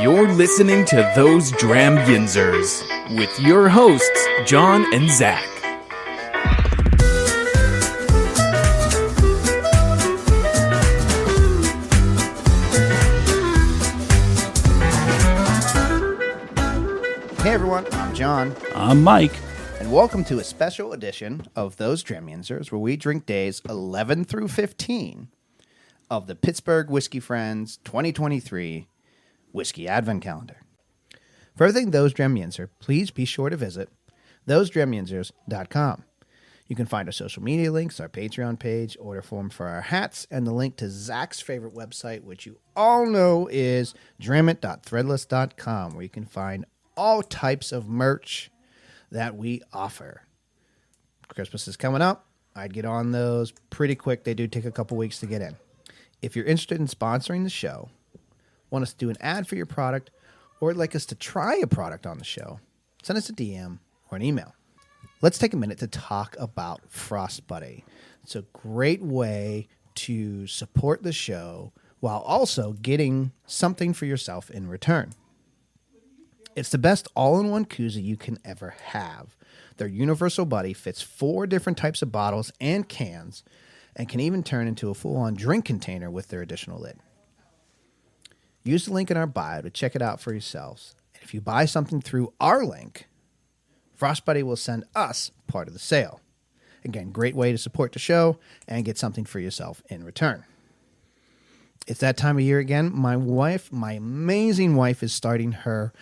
You're listening to Those Dram Yinzers with your hosts, Jon and Zach. Hey everyone, I'm Jon. I'm Mike. And welcome to a special edition of Those Dram Yinzers, where we drink days 11 through 15 of the Pittsburgh Whiskey Friends 2023 Whiskey Advent Calendar. For everything Those Dram Yinzer, please be sure to visit thosedramyinzers.com. You can find our social media links, our Patreon page, order form for our hats, and the link to Zach's favorite website, which you all know is dramit.threadless.com, where you can find all types of merch that we offer. Christmas is coming up. I'd get on those pretty quick. They do take a couple weeks to get in. If you're interested in sponsoring the show, want us to do an ad for your product, or would like us to try a product on the show, send us a DM or an email. Let's take a minute to talk about Frost Buddy. It's a great way to support the show while also getting something for yourself in return. It's the best all-in-one koozie you can ever have. Their Universal Buddy fits 4 different types of bottles and cans and can even turn into a full-on drink container with their additional lid. Use the link in our bio to check it out for yourselves. And if you buy something through our link, Frost Buddy will send us part of the sale. Again, great way to support the show and get something for yourself in return. It's that time of year again. My amazing wife, is starting her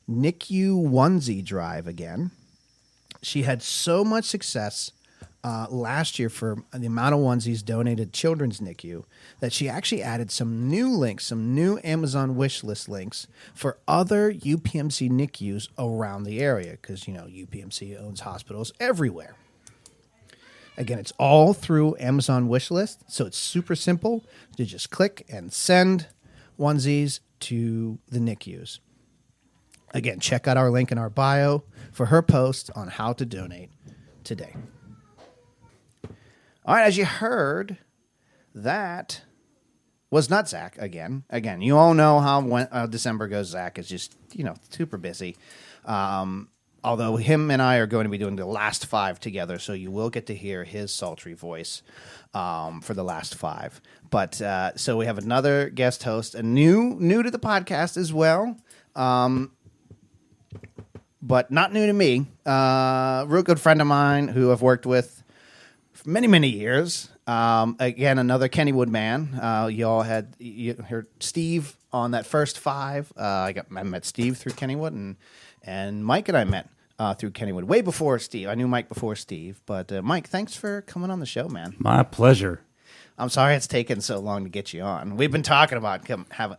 NICU onesie drive again. She had so much success last year for the amount of onesies donated to Children's NICU that she actually added some new links, some new Amazon wish list links for other UPMC NICUs around the area because, you know, UPMC owns hospitals everywhere. Again, it's all through Amazon wish list, so it's super simple to just click and send onesies to the NICUs. Again, check out our link in our bio for her post on how to donate today. All right, as you heard, that was not Zach again. Again, you all know how December goes. Zach is just, super busy. Although him and I are going to be doing the last 5 together, so you will get to hear his sultry voice for the last 5. But so we have another guest host, a new to the podcast as well. But not new to me. Real good friend of mine who I've worked with for many, many years. Again, another Kennywood man. You heard Steve on that first 5. I met Steve through Kennywood, and Mike and I met through Kennywood way before Steve. I knew Mike before Steve. But Mike, thanks for coming on the show, man. My pleasure. I'm sorry it's taken so long to get you on. We've been talking about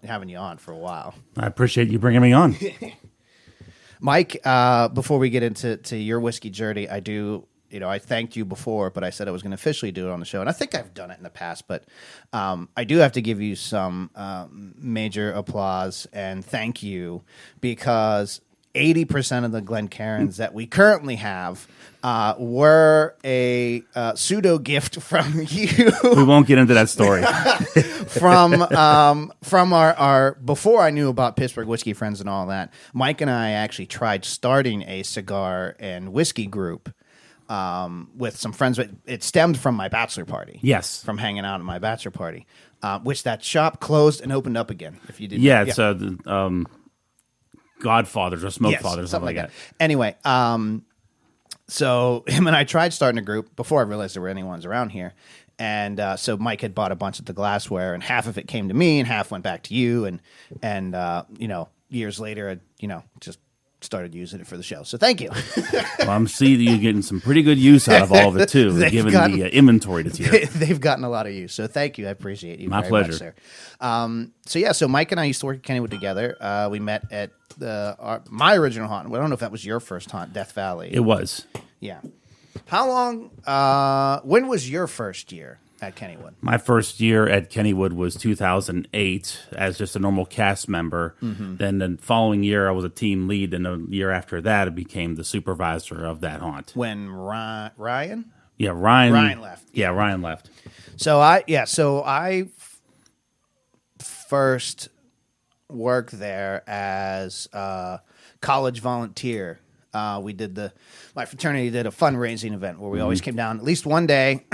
having you on for a while. I appreciate you bringing me on. Mike, before we get into your whiskey journey, I thanked you before, but I said I was going to officially do it on the show. And I think I've done it in the past, but I do have to give you some major applause and thank you because 80% of the Glencairns that we currently have were a pseudo gift from you. We won't get into that story. from our before I knew about Pittsburgh Whiskey Friends and all that, Mike and I actually tried starting a cigar and whiskey group with some friends. It stemmed from my bachelor party. Yes. From hanging out at my bachelor party, which that shop closed and opened up again, if you didn't. Yeah, it's Godfathers or Smoke Fathers, something like that. Anyway, so him and I tried starting a group before I realized there were anyone's around here. And so Mike had bought a bunch of the glassware, and half of it came to me, and half went back to you. And years later, just started using it for the show. So thank you. Well, I'm seeing that you're getting some pretty good use out of all of it, too, given the inventory that's here. They've gotten a lot of use. So thank you. I appreciate you. My very pleasure. Much, sir. So Mike and I used to work at Kennywood together. We met at my original haunt. I don't know if that was your first haunt, Death Valley. It was. Yeah. How long, when was your first year at Kennywood? My first year at Kennywood was 2008 as just a normal cast member. Mm-hmm. Then the following year, I was a team lead. And the year after that, I became the supervisor of that haunt. When Ryan? Yeah, Ryan left. Yeah, Ryan left. So I first work there as a college volunteer. My fraternity did a fundraising event where we always came down at least one day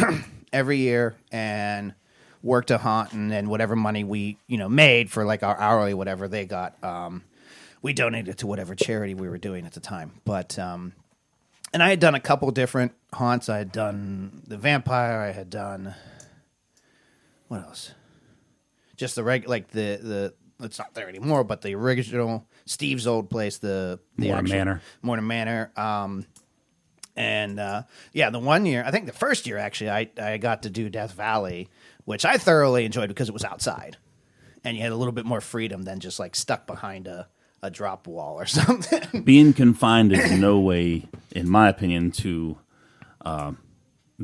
every year and worked a haunt, and then whatever money we made for like our hourly whatever they got, we donated to whatever charity we were doing at the time. But and I had done a couple different haunts. I had done the vampire. I had done what else? Just the the it's not there anymore, but the original Steve's old place, the Morton Manor. And the one year, I think the first year actually, I got to do Death Valley, which I thoroughly enjoyed because it was outside, and you had a little bit more freedom than just like stuck behind a drop wall or something. Being confined is no way, in my opinion, to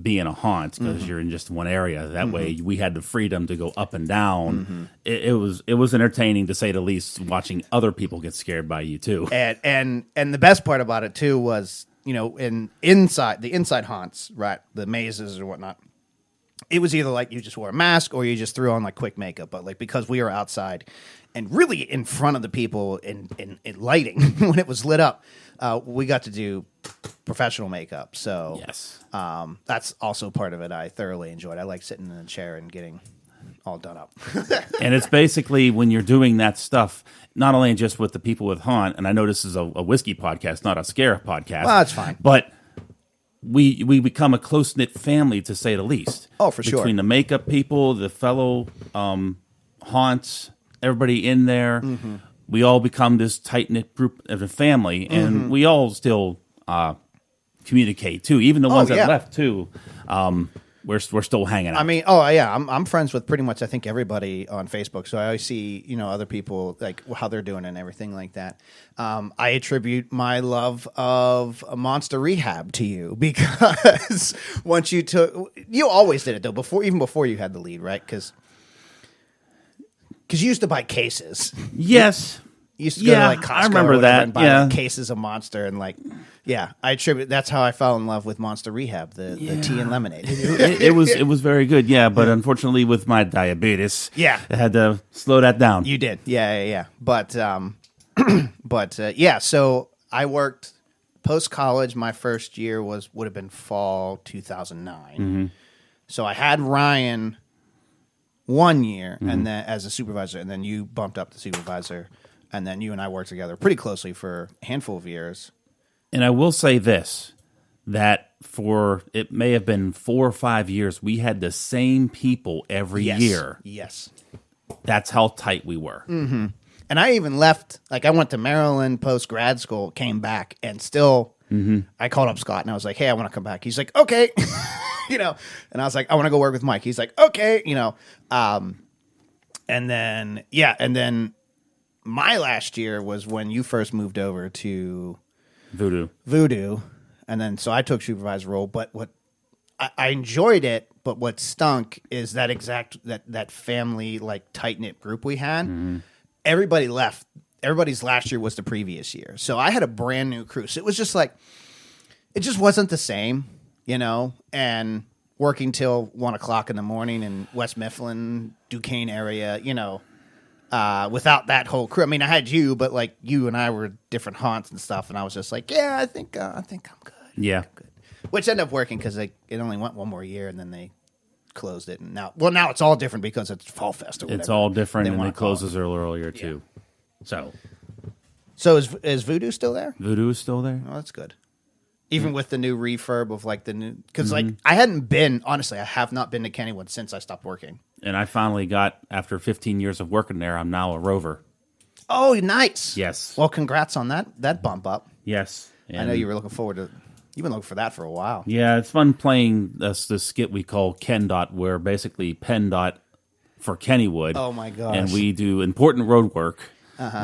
be in a haunt because you're in just one area. That way, we had the freedom to go up and down. It was entertaining to say the least. Watching other people get scared by you too, and the best part about it too was in the inside haunts, right, the mazes or whatnot. It was either like you just wore a mask or you just threw on like quick makeup. But like because we were outside and really in front of the people in lighting when it was lit up, we got to do professional makeup. So yes, that's also part of it. I thoroughly enjoyed. I like sitting in a chair and getting all done up. And it's basically when you're doing that stuff, not only just with the people with haunt. And I know this is a whiskey podcast, not a scare podcast. Well, that's fine. But we become a close-knit family, to say the least. Oh, for sure. Between the makeup people, the fellow haunts, everybody in there, we all become this tight-knit group of a family, and we all still communicate, too. Even the ones that left, too, we're still hanging out. I mean, I'm friends with pretty much, I think, everybody on Facebook, so I always see, other people, like, how they're doing and everything like that. I attribute my love of Monster Rehab to you, because once you always did it, though, even before you had the lead, right? Because you used to buy cases. Yes. You used to go to like Costco, I remember that. And buy like, cases of Monster, and like, I attribute that's how I fell in love with Monster Rehab, the tea and lemonade. it was very good, but unfortunately with my diabetes, I had to slow that down. You did, but So I worked post college. My first year would have been fall 2009. So I had Ryan 1 year, and then as a supervisor, and then you bumped up to supervisor. And then you and I worked together pretty closely for a handful of years. And I will say this, that for it may have been 4 or 5 years, we had the same people every year. Yes. That's how tight we were. And I even left, like I went to Maryland post-grad school, came back, and still I called up Scott, and I was like, hey, I want to come back. He's like, okay. And I was like, I want to go work with Mike. He's like, okay. And then my last year was when you first moved over to Voodoo, and then so I took supervisor role. But what I enjoyed it, but what stunk is that family like tight knit group we had. Everybody left. Everybody's last year was the previous year, so I had a brand new crew. So it was just like it just wasn't the same, And working till 1 o'clock in the morning in West Mifflin, Duquesne area, without that whole crew. I mean, I had you, but like you and I were different haunts and stuff, and I was just like, I think I'm good. Yeah, I'm good. Which ended up working because it only went one more year, and then they closed it. And now it's all different because it's Fall Fest or whatever. It's all different, and it closes earlier too. So is Voodoo still there? Voodoo is still there. Oh, that's good. Even with the new refurb of like the new, because like I have not been to Kennywood since I stopped working. And I finally got, after 15 years of working there, I'm now a rover. Oh, nice. Yes. Well, congrats on that bump up. Yes. And I know you were looking forward to. You've been looking for that for a while. Yeah, it's fun playing this skit we call Ken Dot, where basically Penn Dot for Kennywood. Oh my gosh. And we do important road work.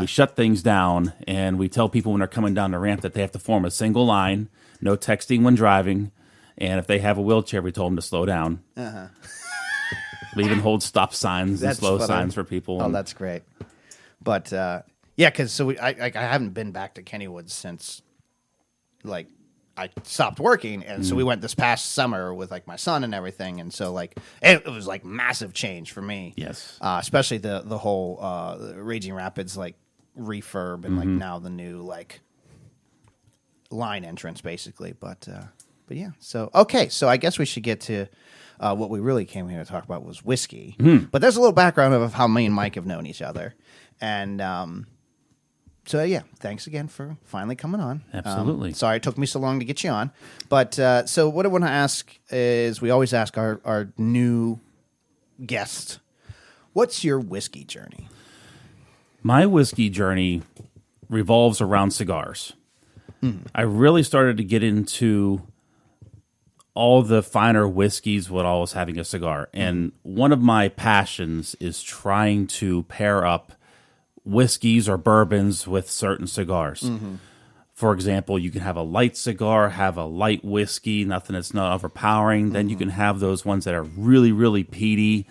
We shut things down, and we tell people when they're coming down the ramp that they have to form a single line, no texting when driving, and if they have a wheelchair, we told them to slow down. We even hold stop signs and slow signs for people. Oh, that's great. But because I haven't been back to Kennywood since like I stopped working, and so we went this past summer with like my son and everything, and so like it was like massive change for me. Yes. Especially the whole Raging Rapids like refurb and like now the new like line entrance basically. But yeah, so okay, so I guess we should get to what we really came here to talk about was whiskey. But there's a little background of how me and Mike have known each other, and so yeah, thanks again for finally coming on. Absolutely. Sorry it took me so long to get you on. But so what I want to ask is, we always ask our new guests, what's your whiskey journey? My whiskey journey revolves around cigars. I really started to get into all the finer whiskeys when I was having a cigar. And one of my passions is trying to pair up whiskeys or bourbons with certain cigars. For example, you can have a light cigar, have a light whiskey, nothing that's not overpowering. Then you can have those ones that are really, really peaty.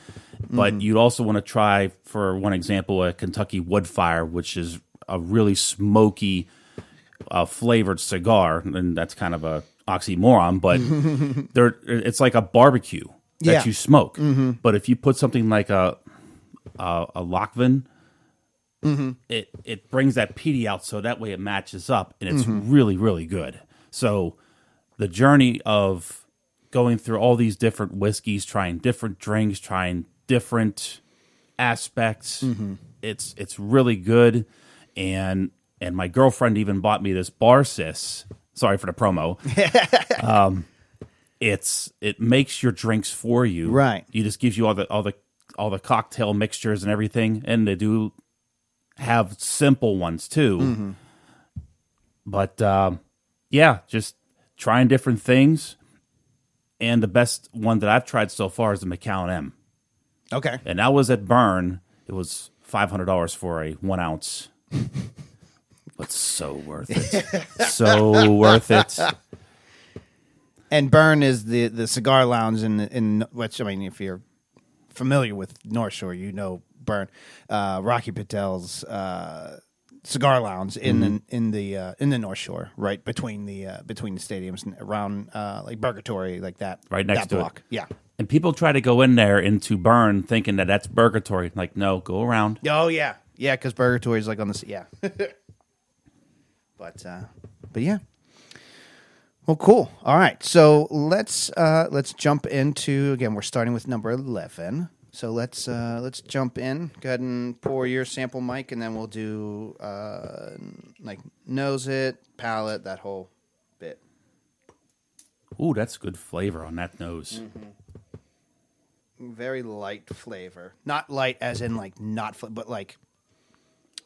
But you'd also want to try, for one example, a Kentucky Woodfire, which is a really smoky flavored cigar. And that's kind of a oxymoron, but it's like a barbecue that you smoke. But if you put something like a Lachlan, it brings that peaty out, so that way it matches up, and it's really, really good. So the journey of going through all these different whiskeys, trying different drinks, trying different aspects, it's really good. And my girlfriend even bought me this Bar Sis. Sorry for the promo. It makes your drinks for you. Right. It just gives you all the cocktail mixtures and everything, and they do have simple ones too. But yeah, just trying different things. And the best one that I've tried so far is the Macallan M. Okay. And that was at Burn. It was $500 for a 1 ounce. But so worth it. So worth it. And Burn is the cigar lounge in which, I mean, if you're familiar with North Shore, you know Burn, Rocky Patel's cigar lounge in the North Shore, right between the stadiums and around like Burgatory, like that, right next that to block. it. Yeah. And people try to go in there into Burn thinking that that's Burgatory. Like, no, go around. Oh yeah, yeah, because Burgatory is like on the yeah. But yeah. Well, cool. All right, so let's jump into, again, we're starting with number 11. So let's jump in. Go ahead and pour your sample, Mike, and then we'll do like nose it, palate, that whole bit. Ooh, that's good flavor on that nose. Very light flavor, not light as in like not, but like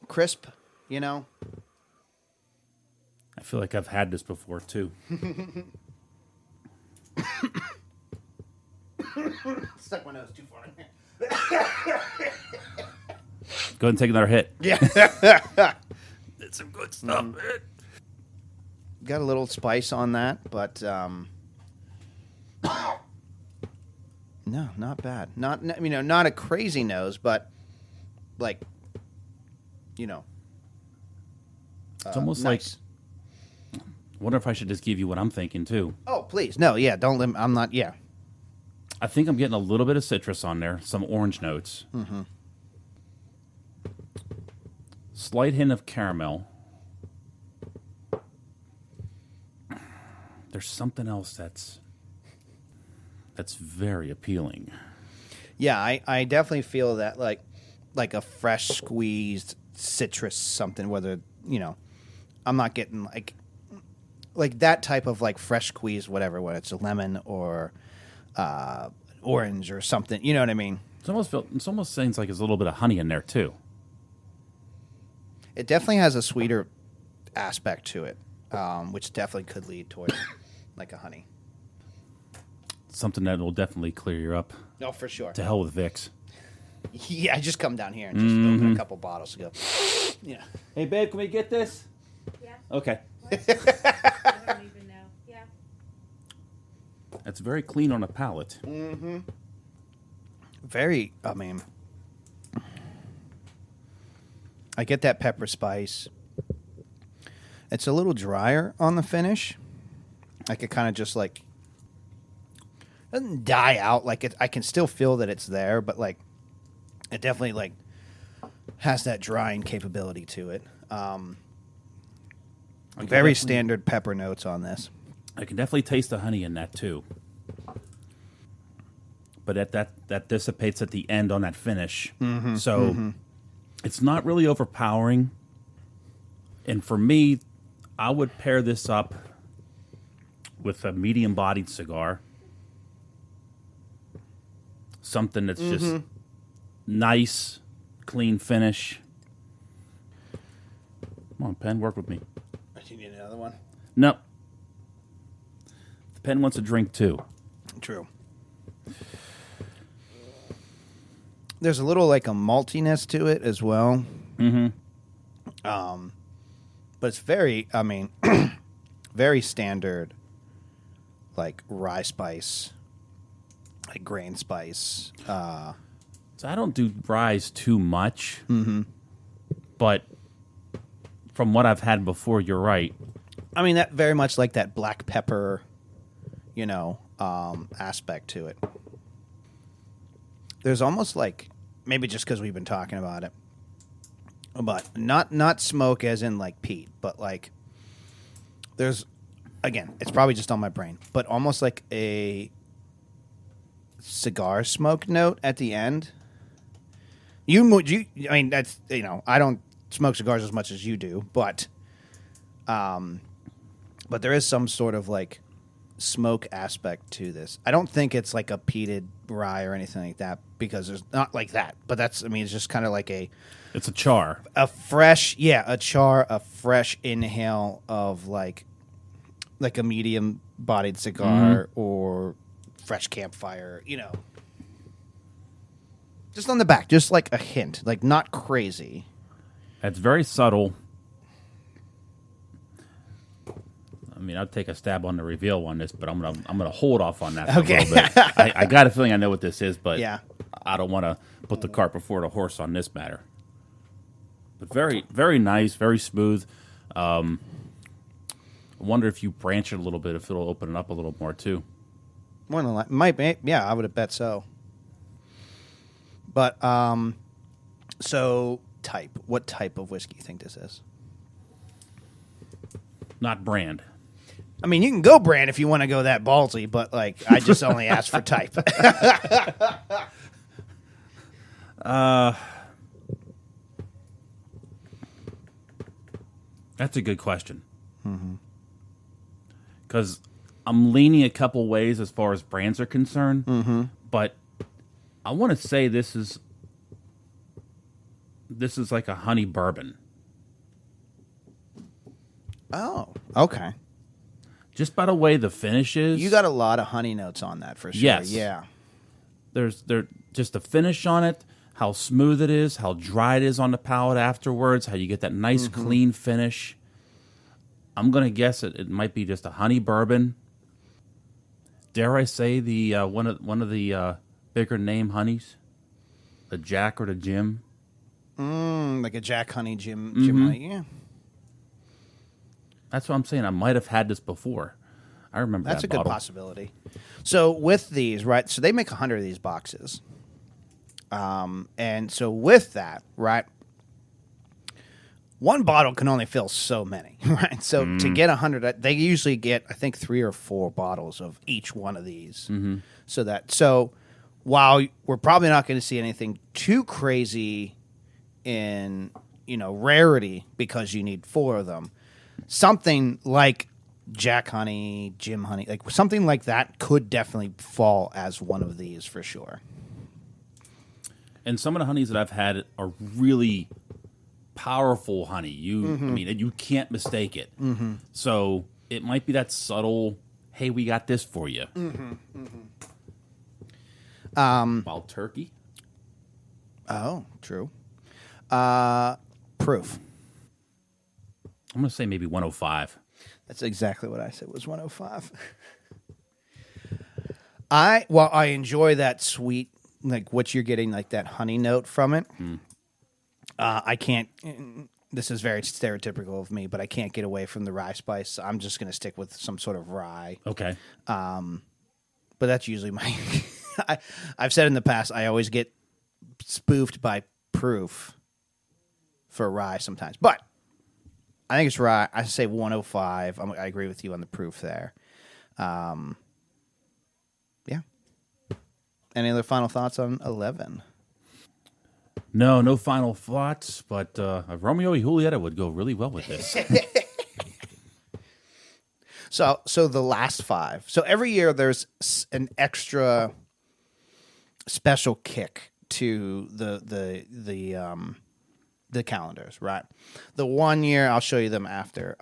crisp. You know. I feel like I've had this before too. Stuck my nose too far in here. Go ahead and take another hit. Yeah. It's some good stuff, man. Got a little spice on that, but no, not bad. Not not a crazy nose, but like, It's almost nice. like. I wonder if I should just give you what I'm thinking too. Oh, please, no, yeah, don't limit. I'm not. Yeah, I think I'm getting a little bit of citrus on there, some orange notes, slight hint of caramel. There's something else that's very appealing. yeah. I definitely feel that like a fresh squeezed citrus something. Whether I'm not getting like that type of like fresh squeeze, whatever, whether it's a lemon or orange or something. You know what I mean? It almost seems like there's a little bit of honey in there too. It definitely has a sweeter aspect to it, which definitely could lead towards like a honey. Something that will definitely clear you up. No, for sure. To hell with Vicks. Yeah, I just come down here and just open a couple bottles to go. Yeah. Hey, babe, can we get this? Yeah. Okay. I don't even know. Yeah. That's very clean on a palate. Very, I mean, I get that pepper spice. It's a little drier on the finish, Like it kind of just like doesn't die out. Like I can still feel that it's there, but like it definitely like has that drying capability to it. Very standard pepper notes on this. I can definitely taste the honey in that too. But that dissipates at the end on that finish. So it's not really overpowering. And for me, I would pair this up with a medium-bodied cigar. Something that's just nice, clean finish. Come on, pen, work with me. Do you need another one? No. The pen wants a drink too. True. There's a little like a maltiness to it as well. But it's very, I mean, very standard, like rye spice, like grain spice. So I don't do ryes too much. But from what I've had before, you're right. I mean, that very much like that black pepper, aspect to it. There's almost like, maybe just because we've been talking about it, but not smoke as in like peat, but like there's, again, it's probably just on my brain, but almost like a cigar smoke note at the end. I mean, that's, I don't smoke cigars as much as you do, but there is some sort of like smoke aspect to this. I don't think it's like a peated rye or anything like that, because there's not like that. But that's, I mean, it's just kind of like it's a char. A fresh inhale of like a medium bodied cigar or fresh campfire, just on the back, just like a hint, like not crazy. It's very subtle. I mean, I'll take a stab on the reveal on this, but I'm gonna hold off on that for a little bit. I got a feeling I know what this is, but yeah. I don't want to put the cart before the horse on this matter. But very, very nice, very smooth. I wonder if you branch it a little bit, if it'll open it up a little more too. More than likely, might be. Yeah, I would have bet so. But so what type of whiskey you think this is? Not brand. I mean, you can go brand if you want to go that ballsy, but like I just only asked for type. That's a good question. Because I'm leaning a couple ways as far as brands are concerned, but I want to say this is like a honey bourbon. Oh, okay. Just by the way the finish is. You got a lot of honey notes on that for sure. Yes. Yeah. There's just the finish on it, how smooth it is, how dry it is on the palate afterwards, how you get that nice clean finish. I'm gonna guess it might be just a honey bourbon. Dare I say the one of the bigger name honeys, the Jack or the Jim? Like a Jack Honey Jim Honey. Yeah. That's what I'm saying. I might have had this before. I remember That's that a good bottle. possibility. So with these, right, so they make 100 of these boxes. And so with that, right, one bottle can only fill so many, right? So to get 100, they usually get, I think, 3 or 4 bottles of each one of these. So while we're probably not going to see anything too crazy in, rarity, because you need 4 of them, something like Jack Honey, Jim Honey, like something like that could definitely fall as one of these for sure. And some of the honeys that I've had are really powerful honey. I mean, you can't mistake it. So it might be that subtle, hey, we got this for you. Wild turkey? Oh, true. Proof. I'm going to say maybe 105. That's exactly what I said, was 105. I enjoy that sweet, like what you're getting, like that honey note from it. I can't this is very stereotypical of me, but I can't get away from the rye spice. So I'm just going to stick with some sort of rye. Okay. But that's usually my. I've said in the past, I always get spoofed by proof for rye sometimes, but I think it's rye. I say 105. I agree with you on the proof there. Yeah. Any other final thoughts on 11? No final thoughts, but a Romeo y Julieta would go really well with this. So the last 5. So every year there's an extra special kick to the calendars, right? The one year, I'll show you them after.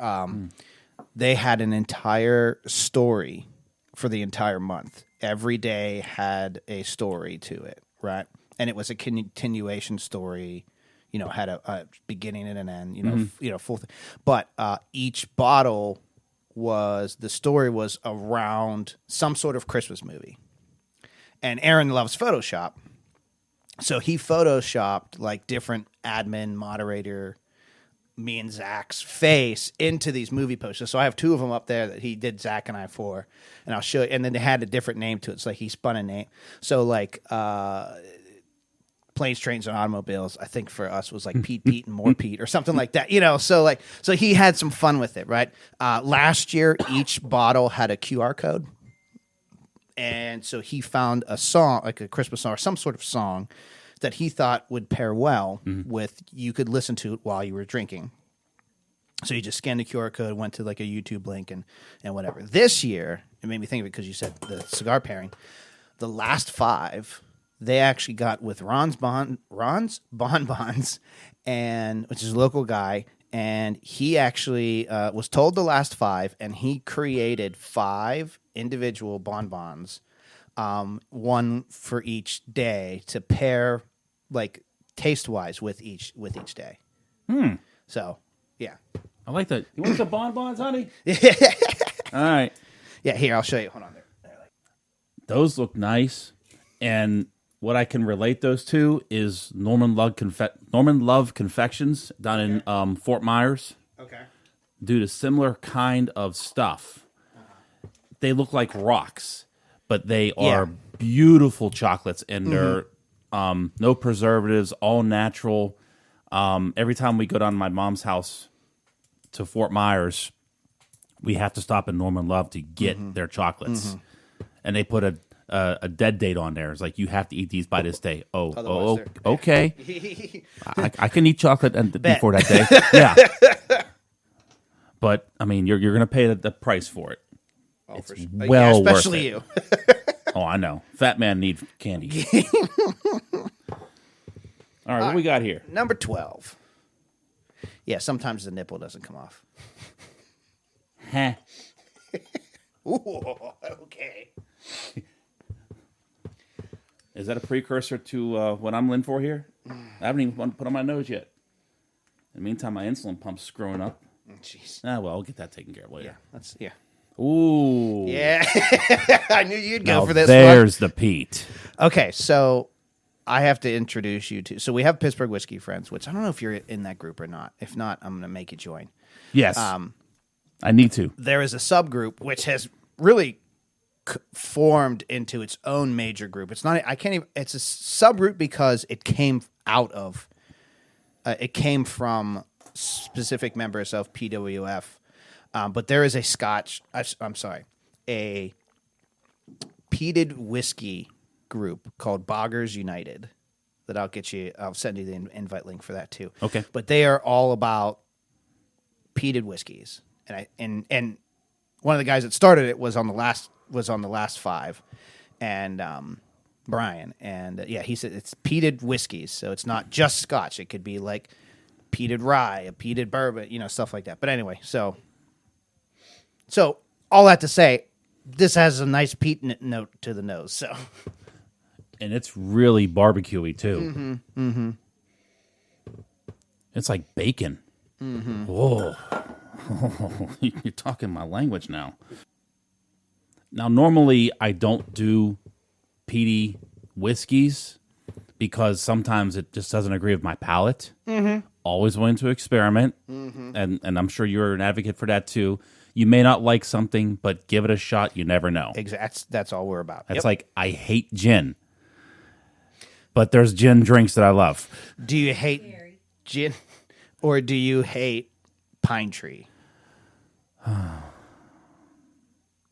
They had an entire story for the entire month. Every day had a story to it, right? And it was a continuation story, had a beginning and an end, full thing. But each bottle the story was around some sort of Christmas movie. And Aaron loves Photoshop. So he Photoshopped like different admin, moderator, me and Zach's face into these movie posters. So I have 2 of them up there that he did Zach and I for. And I'll show you. And then they had a different name to it. It's like he spun a name. So like Planes, Trains, and Automobiles, I think for us was like Pete, and more Pete or something like that. So he had some fun with it, right? Last year, each bottle had a QR code. And so he found a song, like a Christmas song or some sort of song that he thought would pair well with, you could listen to it while you were drinking. So you just scanned the QR code, went to like a YouTube link and whatever. This year, it made me think of it because you said the cigar pairing. The last 5, they actually got with Ron's Bonbons, and which is a local guy, and he actually was told the last 5, and he created 5 individual bonbons, one for each day to pair, like taste wise, with each day. So, yeah, I like that. You want some bonbons, honey? All right. Yeah, here I'll show you. Hold on there. Those look nice, and what I can relate those to is Norman Love Confections down in Fort Myers. Okay. Do the similar kind of stuff. They look like rocks, but they are beautiful chocolates, and they're no preservatives, all natural. Every time we go down to my mom's house to Fort Myers, we have to stop at Norman Love to get their chocolates, and they put a dead date on there. It's like, you have to eat these by this day. Okay. I can eat chocolate before that day. Yeah. But I mean, you're going to pay the price for it. Oh, it's sure. well especially worth it. You. Oh, I know. Fat man needs candy. All right, what we got here? Number 12. Yeah, sometimes the nipple doesn't come off. Huh. Ooh, okay. Is that a precursor to what I'm in for here? I haven't even put on my nose yet. In the meantime, my insulin pump's screwing up. Jeez. Well, I'll get that taken care of later. Yeah. Ooh. Yeah. I knew you'd go Now for this there's the Pete. Okay, so I have to introduce you to. So we have Pittsburgh Whiskey Friends, which I don't know if you're in that group or not. If not, I'm going to make you join. Yes. I need to. There is a subgroup which has really formed into its own major group. It's not. I can't even. It's a subgroup because it came out of. It came from specific members of PWF, but there is a a peated whiskey group called Boggers United that I'll send you the invite link for that too. Okay. But they are all about peated whiskeys, and one of the guys that started it was on the last 5, and Brian, and he said it's peated whiskeys, so it's not just Scotch. It could be like peated rye, a peated bourbon, stuff like that. But anyway, so all that to say, this has a nice peat note to the nose. So, and it's really barbecuey too. It's like bacon. Whoa. You're talking my language now. Now, normally I don't do peaty whiskeys because sometimes it just doesn't agree with my palate. Always willing to experiment, and I'm sure you're an advocate for that too. You may not like something, but give it a shot. You never know. Exactly. That's all we're about. It's like, I hate gin, but there's gin drinks that I love. Do you hate gin, or do you hate pine tree?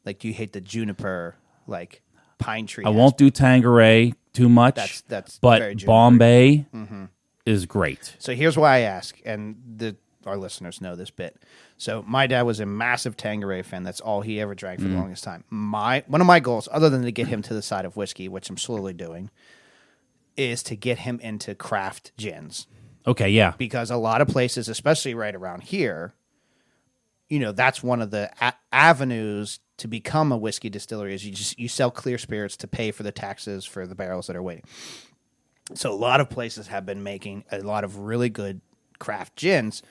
Like, do you hate the juniper, like pine tree? I won't do Tanqueray too much. That's but very juniper. Bombay is great. So here's why I ask, and our listeners know this bit. So my dad was a massive Tanqueray fan. That's all he ever drank for the longest time. One of my goals, other than to get him to the side of whiskey, which I'm slowly doing, is to get him into craft gins. Okay, yeah. Because a lot of places, especially right around here, that's one of the avenues to become a whiskey distillery is you sell clear spirits to pay for the taxes for the barrels that are waiting. So a lot of places have been making a lot of really good craft gins,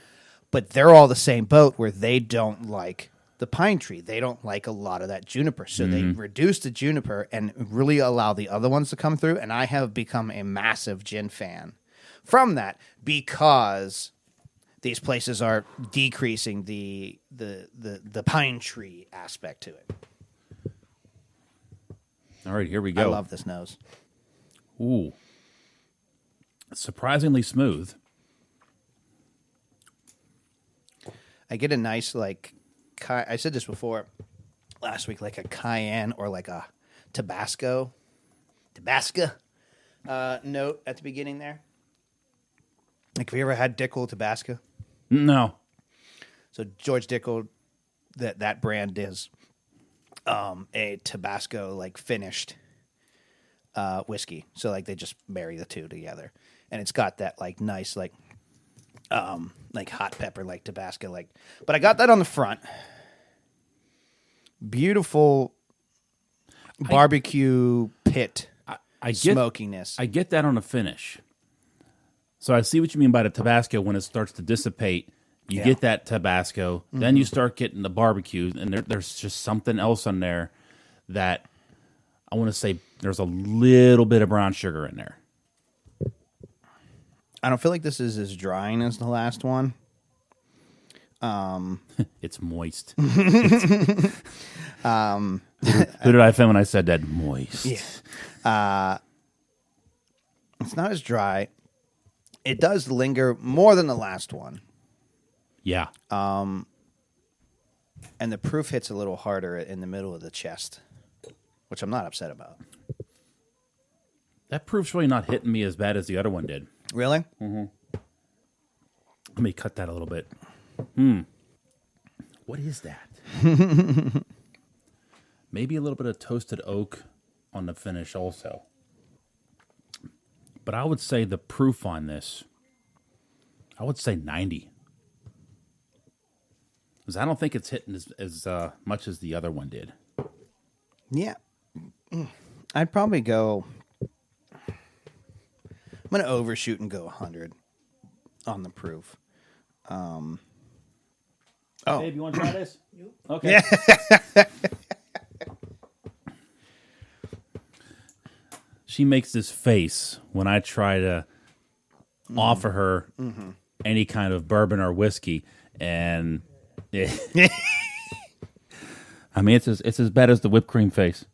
but they're all the same boat where they don't like the pine tree. They don't like a lot of that juniper. So they reduce the juniper and really allow the other ones to come through. And I have become a massive gin fan from that because these places are decreasing the pine tree aspect to it. All right, here we go. I love this nose. Ooh. Surprisingly smooth. I get a nice, like, I said this before last week, like a cayenne or like a Tabasco note at the beginning there. Like, have you ever had Dickel Tabasco? No. So George Dickel, that brand is a Tabasco, like, finished whiskey. So, like, they just marry the two together. And it's got that, like, nice, like hot pepper, like Tabasco, like. But I got that on the front. Beautiful barbecue pit smokiness. I get that on the finish. So I see what you mean by the Tabasco when it starts to dissipate. You get that Tabasco, then you start getting the barbecue, and there's just something else on there that I want to say there's a little bit of brown sugar in there. I don't feel like this is as drying as the last one. It's moist. Who did I offend when I said that? Moist. Yeah. It's not as dry. It does linger more than the last one. Yeah. And the proof hits a little harder in the middle of the chest, which I'm not upset about. That proof's really not hitting me as bad as the other one did. Really? Mm-hmm. Let me cut that a little bit. What is that? Maybe a little bit of toasted oak on the finish also. But I would say the proof on this, I would say 90. Because I don't think it's hitting as much as the other one did. Yeah. I'd probably go... I'm going to overshoot and go 100 on the proof. Babe, you want to try this? Okay. She makes this face when I try to offer her any kind of bourbon or whiskey, and I mean it's as bad as the whipped cream face.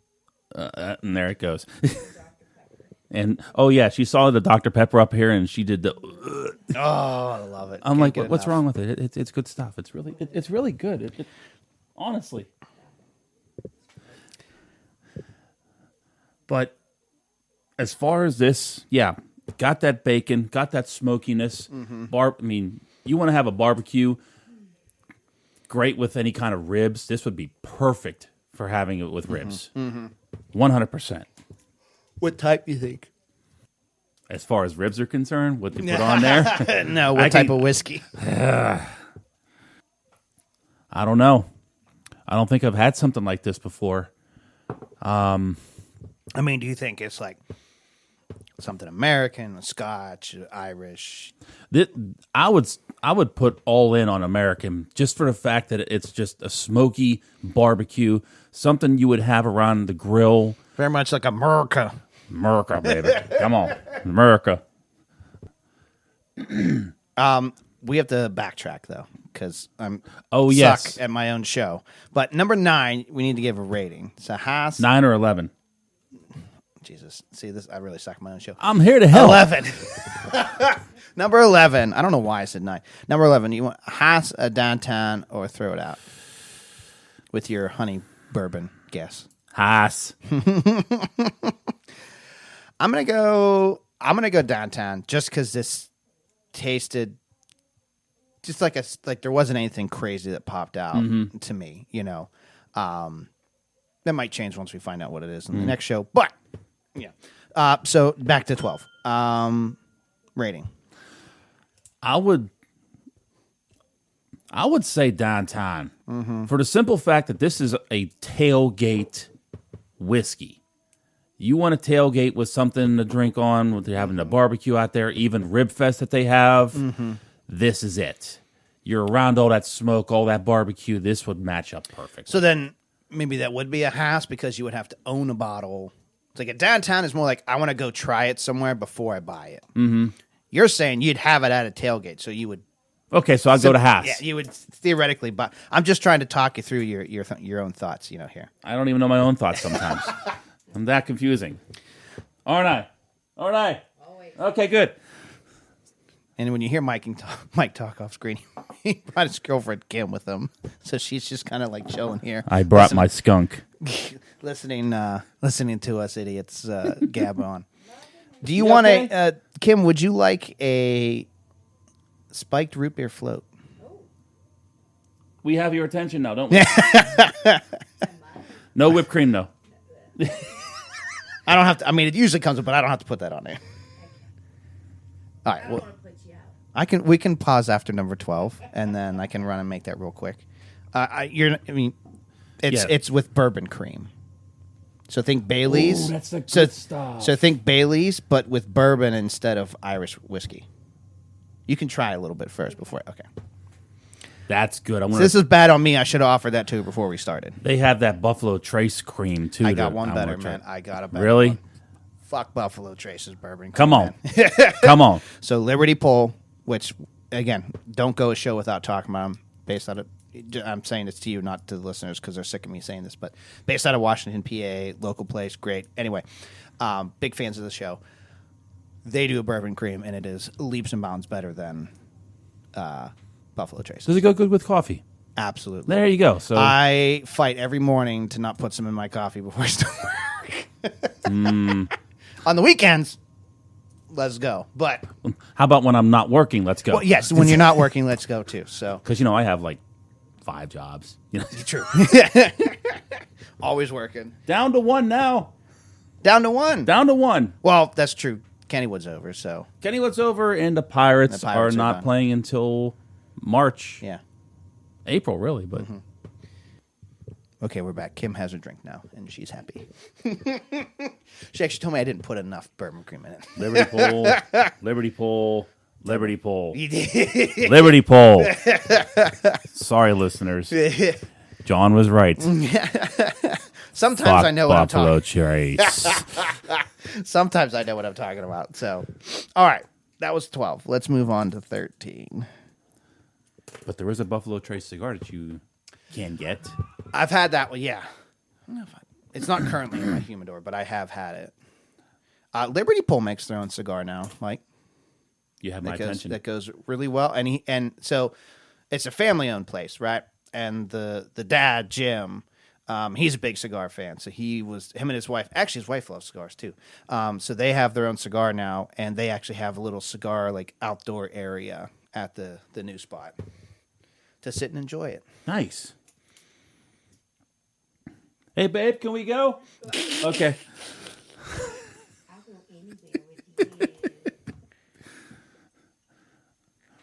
And there it goes. And oh yeah, she saw the Dr. Pepper up here, and she did the. Oh, I love it. I'm like, what's wrong with it? It's good stuff. It's really good. Honestly. But as far as this, yeah, got that bacon, got that smokiness. I mean, you want to have a barbecue, great with any kind of ribs. This would be perfect for having it with ribs. 100%. What type do you think? As far as ribs are concerned, what they put on there? No, what type of whiskey? I don't know. I don't think I've had something like this before. I mean, do you think it's like something American, Scotch, Irish? I would put all in on American just for the fact that it's just a smoky barbecue, something you would have around the grill. Very much like America. America, baby. Come on. America. We have to backtrack though, because I'm yes, suck at my own show. But number 9, we need to give a rating. So Haas 9 or 11. Jesus, see this? I really suck at my own show. I'm here to help. 11. Number 11. I don't know why I said 9. Number 11. You want Haas a downtown or throw it out with your honey bourbon guess? Haas. I'm gonna go downtown just because this tasted just like there wasn't anything crazy that popped out to me. You know, that might change once we find out what it is in the next show. But yeah, so back to 12. Rating. I would say downtown for the simple fact that this is a tailgate whiskey. You want to tailgate with something to drink on, with they're having a barbecue out there, even Rib Fest that they have. This is it. You're around all that smoke, all that barbecue. This would match up perfect. So then maybe that would be a Haas because you would have to own a bottle. It's like a downtown is more like I want to go try it somewhere before I buy it. You're saying you'd have it at a tailgate, so you would. Okay, so I'll go to Haas. Yeah, you would theoretically, but I'm just trying to talk you through your own thoughts. You know, here. I don't even know my own thoughts sometimes. I'm that confusing. Aren't I? Always. Okay, good. And when you hear Mike talk off screen, he brought his girlfriend Kim with him, so she's just kind of like chilling here. I brought my skunk. listening to us idiots gab on. Do you want a Kim? Would you like a spiked root beer float? We have your attention now, don't we? No whipped cream, though. I don't have to. I mean, it usually comes with, but I don't have to put that on there. All right. Well, we can pause after number 12, and then I can run and make that real quick. It's with bourbon cream. So think Bailey's. Ooh, that's the good stuff. So think Bailey's, but with bourbon instead of Irish whiskey. You can try a little bit first before. Okay. That's good. This is bad on me. I should have offered that to you before we started. They have that Buffalo Trace cream too. I got one better, man. I got a better. Really? One. Fuck Buffalo Trace's bourbon cream. Come on. Come on. So Liberty Pole, which again, don't go a show without talking about them. Based out of, I'm saying this to you, not to the listeners, because they're sick of me saying this, but based out of Washington, PA, local place, great. Anyway, big fans of the show. They do a bourbon cream, and it is leaps and bounds better than Buffalo Trace. Does it go good with coffee? Absolutely. There you go. So I fight every morning to not put some in my coffee before I start work. On the weekends, let's go. But how about when I'm not working? Let's go. well, yes, when you're not working, let's go too. So because I have like 5 jobs. true. Always working. Down to 1 now. Down to 1. Down to 1. Well, that's true. Kennywood's over, so Kennywood's over, and the Pirates The are Pirates are not done. playing until March. yeah. April, really, but Okay, we're back. Kim has her drink now, and she's happy. She actually told me I didn't put enough bourbon cream in it. Liberty Pole, Liberty Pole, Liberty Pole, Liberty Pole. Sorry, listeners. John was right. Sometimes Fuck I know what I'm Buffalo talking. Trace. Sometimes I know what I'm talking about. So, all right, that was 12. Let's move on to 13. But there is a Buffalo Trace cigar that you can get. I've had that one. Yeah, I don't know if it's not currently in my humidor, but I have had it. Liberty Pole makes their own cigar now, Mike. You have my attention. That goes really well, and so it's a family-owned place, right? And the dad, Jim, he's a big cigar fan. So him and his wife. Actually, his wife loves cigars too. So they have their own cigar now, and they actually have a little cigar like outdoor area at the new spot to sit and enjoy it. Nice. Hey, babe, can we go? Okay. I'll go anywhere with you.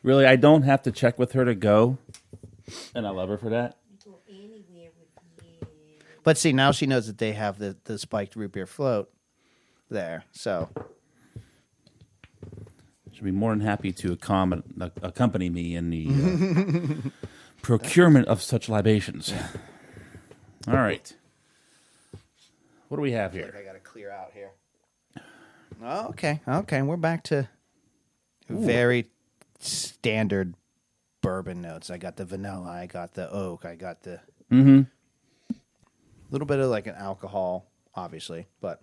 Really, I don't have to check with her to go, and I love her for that. Go anywhere with you. But see, now she knows that they have the spiked root beer float there. So She'll be more than happy to accompany me in the procurement of such libations. All right. What do we have here? I got to clear out here. Oh, okay. We're back to very standard bourbon notes. I got the vanilla. I got the oak. I got the little bit of like an alcohol, obviously, but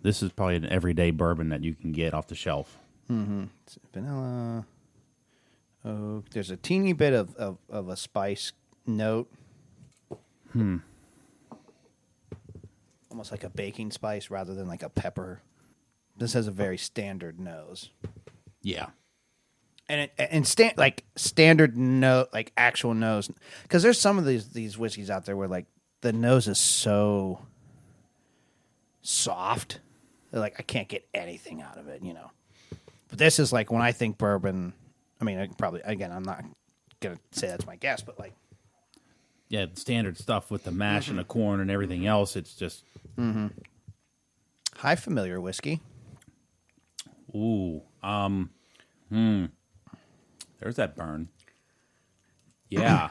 This is probably an everyday bourbon that you can get off the shelf. it's vanilla, oak. There's a teeny bit of a spice note. Almost like a baking spice rather than like a pepper. This has a very standard nose. Yeah. And standard note, like actual nose, because there's some of these whiskeys out there where like the nose is so soft, that, like I can't get anything out of it, you know. But this is like when I think bourbon. I mean, I'm not gonna say that's my guess, but like, Yeah, the standard stuff with the mash and the corn and everything else. It's just high familiar whiskey. ooh, there's that burn. Yeah.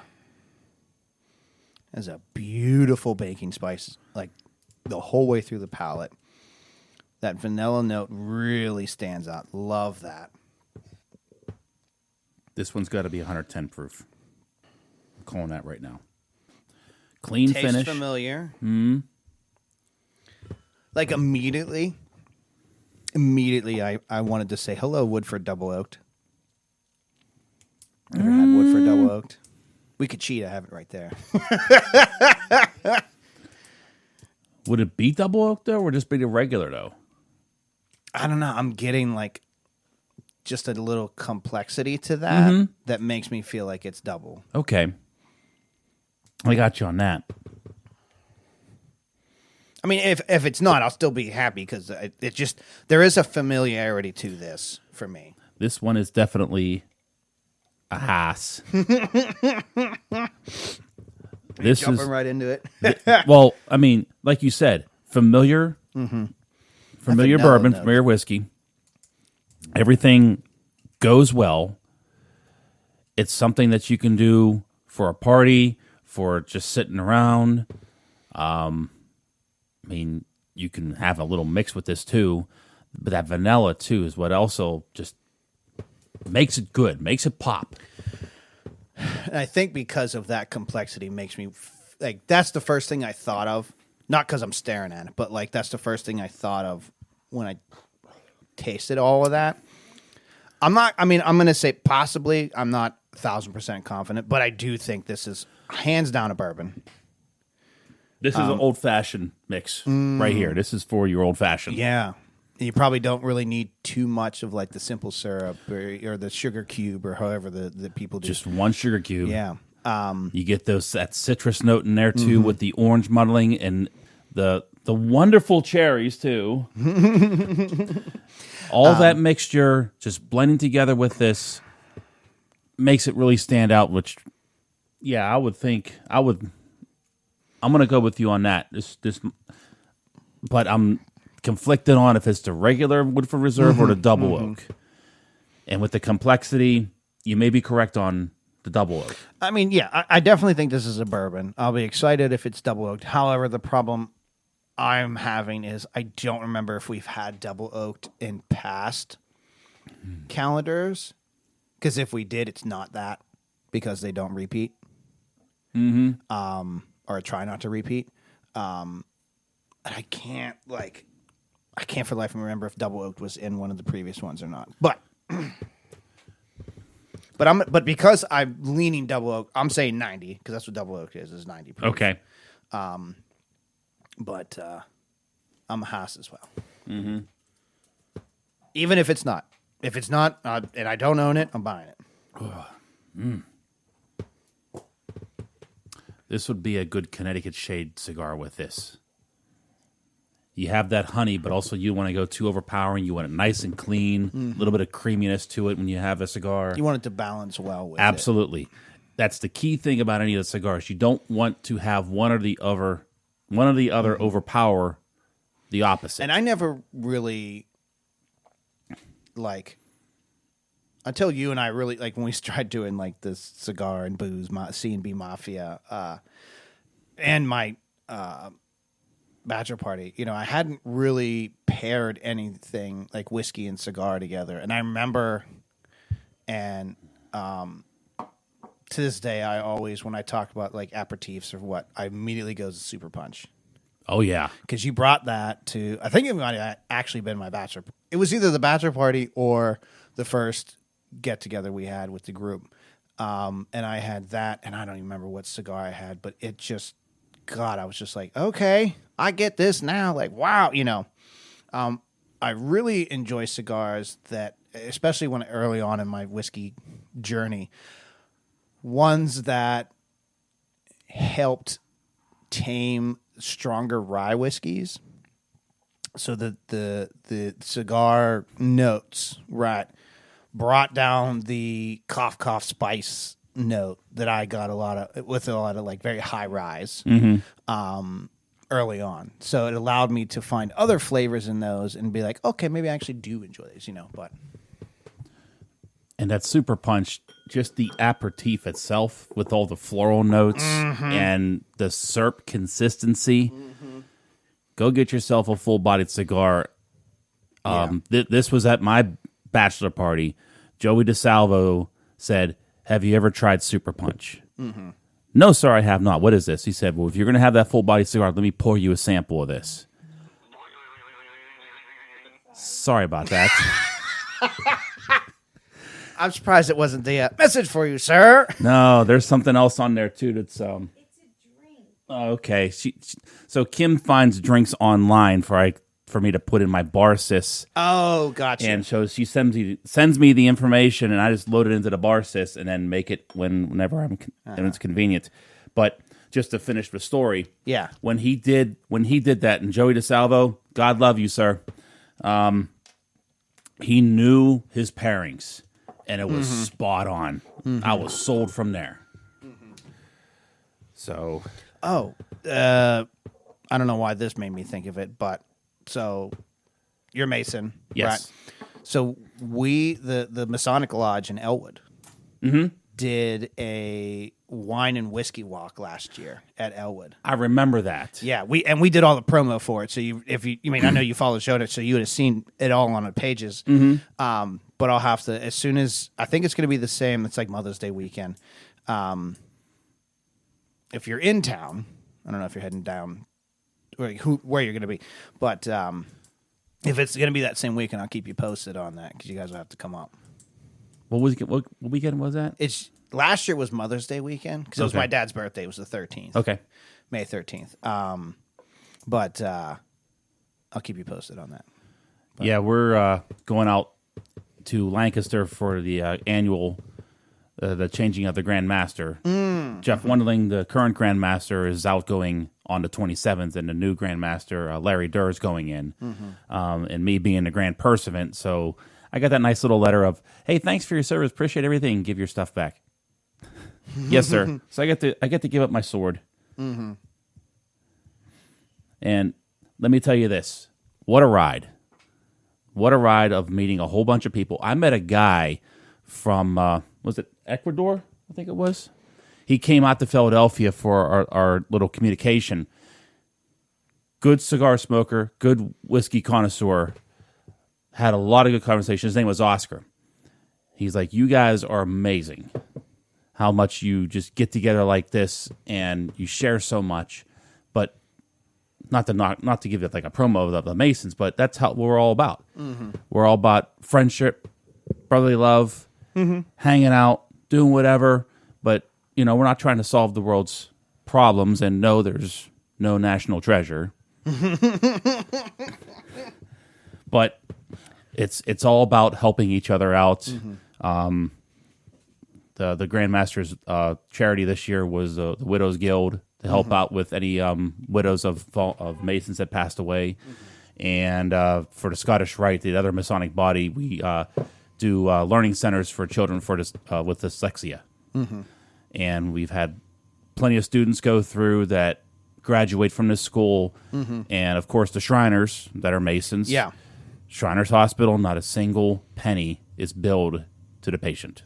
Has a beautiful baking spice, like the whole way through the palate. That vanilla note really stands out. Love that. This one's got to be 110 proof. I'm calling that right now. Clean Tastes finish. familiar. Like immediately, I wanted to say hello, Woodford Double Oaked. Ever had Woodford Double Oaked? We could cheat. I have it right there. Would it be double oak though, or just be the regular though? I don't know. I'm getting like just a little complexity to that that makes me feel like it's double. Okay. I got you on that. I mean, if it's not, I'll still be happy because it just there is a familiarity to this for me. This one is definitely a Haas. This Jumping is right into it. well, I mean, like you said, familiar vanilla bourbon, note. familiar whiskey. Everything goes well. It's something that you can do for a party, for just sitting around. I mean, you can have a little mix with this too, but that vanilla too is what also just makes it good, makes it pop. And I think because of that complexity makes me like that's the first thing I thought of. Not because I'm staring at it, but like that's the first thing I thought of when I tasted all of that. I'm going to say possibly. I'm not 1,000% confident, but I do think this is hands down a bourbon. This is an old fashioned mix right here. This is for your old fashioned. Yeah. You probably don't really need too much of like the simple syrup or the sugar cube or however the people do. Just one sugar cube. Yeah. You get that citrus note in there too with the orange muddling and the wonderful cherries too. All that mixture just blending together with this makes it really stand out, which yeah, I'm going to go with you on that. This but I'm conflicted on if it's the regular Woodford Reserve or the double oak. And with the complexity, you may be correct on the double oak. I mean, yeah, I definitely think this is a bourbon. I'll be excited if it's double oaked. However, the problem I'm having is I don't remember if we've had double oaked in past calendars. Because if we did, it's not that because they don't repeat. Or try not to repeat. And I can't for the life of me remember if double oaked was in one of the previous ones or not. But because I'm leaning double oak, I'm saying 90 because that's what double oak is 90 proof. Okay. But I'm a Haas as well. Even if it's not. If it's not, and I don't own it, I'm buying it. This would be a good Connecticut shade cigar with this. You have that honey, but also you want to go too overpowering. You want it nice and clean, a little bit of creaminess to it when you have a cigar. You want it to balance well with Absolutely. That's the key thing about any of the cigars. You don't want to have one or the other overpower the opposite. And I never really until you and I really when we started doing like this cigar and booze C&B Mafia and my bachelor party, I hadn't really paid paired anything like whiskey and cigar together. And I remember, and to this day, I always, when I talk about like aperitifs or what, I immediately goes to Super Punch. Oh, yeah. Because you brought that to, I think it might have actually been my bachelor. It was either the bachelor party or the first get together we had with the group. And I had that, and I don't even remember what cigar I had, but it just, God, I was just like, okay, I get this now. Like, wow, you know. I really enjoy cigars that, especially when early on in my whiskey journey, ones that helped tame stronger rye whiskeys, so that the cigar notes, right, brought down the cough spice note that I got a lot of like very high ryes early on. So it allowed me to find other flavors in those and be like, okay, maybe I actually do enjoy these, you know. But and that Super Punch, just the aperitif itself with all the floral notes and the syrup consistency. Go get yourself a full-bodied cigar. This was at my bachelor party. Joey DeSalvo said, "Have you ever tried Super Punch?" No, sir, I have not. What is this? He said, well, if you're going to have that full-bodied cigar, let me pour you a sample of this. Sorry about that. I'm surprised it wasn't the message for you, sir. No, there's something else on there, too, that's... It's a drink. Okay. So Kim finds drinks online for me to put in my bar sys. Oh, gotcha. And so she sends me the information, and I just load it into the bar sys and then make it whenever when it's convenient. But just to finish the story, yeah, when he did that, and Joey DeSalvo, God love you, sir, he knew his pairings, and it was spot on. I was sold from there. So, I don't know why this made me think of it, but. So, you're Mason, yes. Right? So the Masonic Lodge in Elwood did a wine and whiskey walk last year at Elwood. I remember that. Yeah, we did all the promo for it. So I know you follow the show notes, so you would have seen it all on the pages. But I'll have to, as soon as, I think it's going to be the same. It's like Mother's Day weekend. If you're in town, I don't know if you're heading down. Where you're going to be, but if it's going to be that same weekend, I'll keep you posted on that because you guys will have to come up. What weekend was that? It's last year was Mother's Day weekend because it was my dad's birthday. It was the 13th. Okay, May 13th. But I'll keep you posted on that. But. Yeah, we're going out to Lancaster for the annual. The changing of the Grand Master. Jeff Wendling, the current Grand Master, is outgoing on the 27th, and the new Grand Master, Larry Durr, is going in. And me being the Grand Pursuant, so I got that nice little letter of, hey, thanks for your service, appreciate everything, give your stuff back. Yes, sir. So I get to give up my sword. And let me tell you this, what a ride. What a ride of meeting a whole bunch of people. I met a guy from, was it Ecuador? I think it was. He came out to Philadelphia for our little communication. Good cigar smoker, good whiskey connoisseur. Had a lot of good conversations. His name was Oscar. He's like, you guys are amazing. How much you just get together like this and you share so much. But not to give it like a promo of the Masons, but that's how we're all about. We're all about friendship, brotherly love, hanging out, doing whatever, but we're not trying to solve the world's problems, and no, there's no national treasure. But it's all about helping each other out. The Grandmaster's charity this year was the Widows Guild to help out with any widows of Masons that passed away, and for the Scottish Rite, the other Masonic body, we do learning centers for children with dyslexia. And we've had plenty of students go through that graduate from this school. And, of course, the Shriners that are Masons. Yeah. Shriners Hospital, not a single penny is billed to the patient.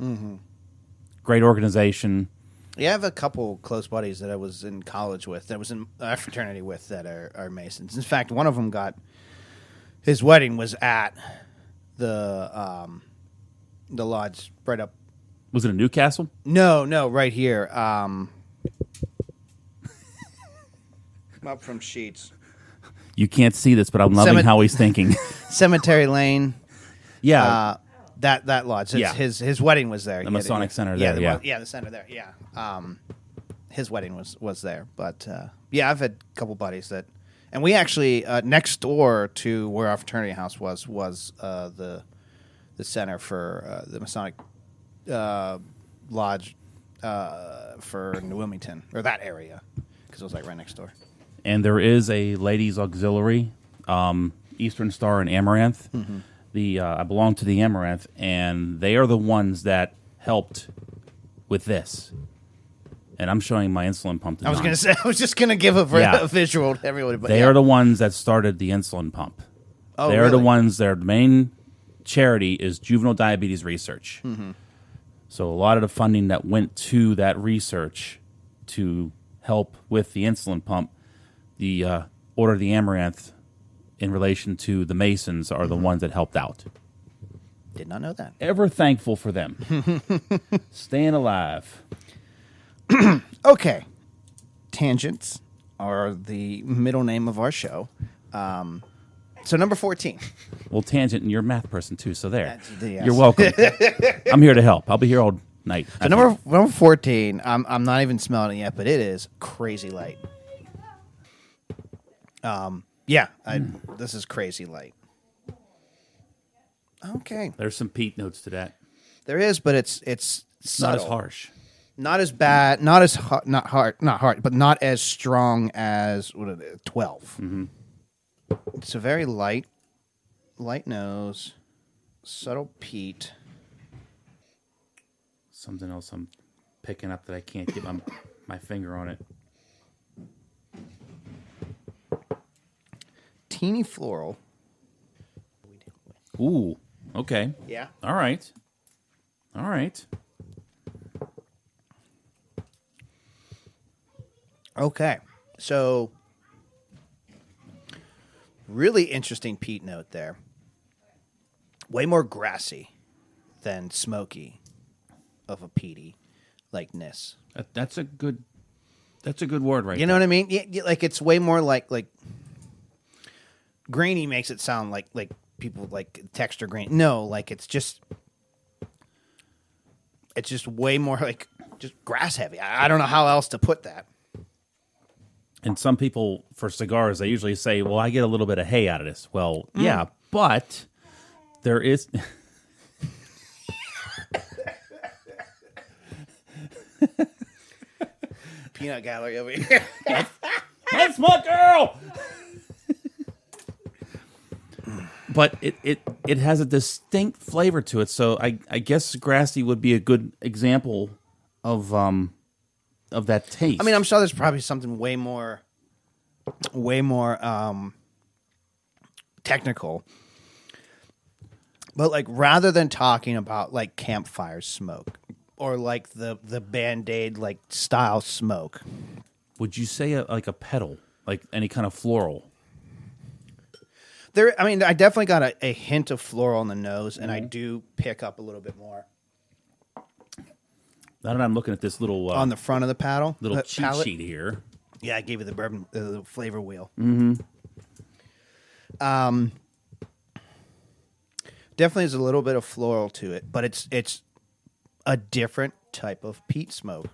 Great organization. Yeah, I have a couple close buddies that I was in college with, that was in a fraternity with, that are Masons. In fact, one of them got His wedding was at the lodge right up. Was it in Newcastle? No, right here. Up from Sheets. You can't see this, but I'm loving how he's thinking. Cemetery Lane. Yeah. That lodge. Yeah. His wedding was there. The Masonic Center there, the center there. Yeah. His wedding was there. But yeah, I've had a couple buddies that, and we actually next door to where our fraternity house was the center for the Masonic lodge for New Wilmington, or that area, because it was like right next door. And there is a ladies' auxiliary, Eastern Star and Amaranth. Mm-hmm. I belong to the Amaranth, and they are the ones that helped with this. And I'm showing my insulin pump design. I was just gonna give a visual to everybody. But they are the ones that started the insulin pump. Oh, they are the ones. Their main charity is juvenile diabetes research. Mm-hmm. So a lot of the funding that went to that research to help with the insulin pump, the Order of the Amaranth, in relation to the Masons, are the ones that helped out. Did not know that. Ever thankful for them. Staying alive. Okay. Tangents are the middle name of our show. So number 14. Well, Tangent, and you're a math person too, so there. Yes. You're welcome. I'm here to help. I'll be here all night. So number 14, I'm not even smelling it yet, but it is crazy light. This is crazy light. Okay. There's some peat notes to that. There is, but it's subtle. Not as harsh. Not as bad, not as not hard, but not as strong as 12. Mm-hmm. It's a very light nose, subtle peat. Something else I'm picking up that I can't get my finger on it. Teeny floral. Ooh, okay. Yeah. All right. Okay. So, really interesting peat note there. Way more grassy than smoky of a peaty likeness. That's a good word, right? You know what I mean? Yeah, like it's way more like grainy makes it sound like people like texture grain. No, like it's just way more like just grass heavy. I don't know how else to put that. And some people, for cigars, they usually say, well, I get a little bit of hay out of this. Well, yeah, but there is... Peanut gallery over here. That's my girl! But it has a distinct flavor to it, so I guess grassy would be a good example of that taste. I mean, I'm sure there's probably something way more technical. But like, rather than talking about like campfire smoke or like the Band-Aid like style smoke, would you say like a petal, like any kind of floral? I definitely got a hint of floral in the nose, and I do pick up a little bit more. Now that I'm looking at this little on the front of the little cheat palette sheet here. Yeah, I gave you the bourbon, the flavor wheel. Mm-hmm. Definitely has a little bit of floral to it, but it's a different type of peat smoke.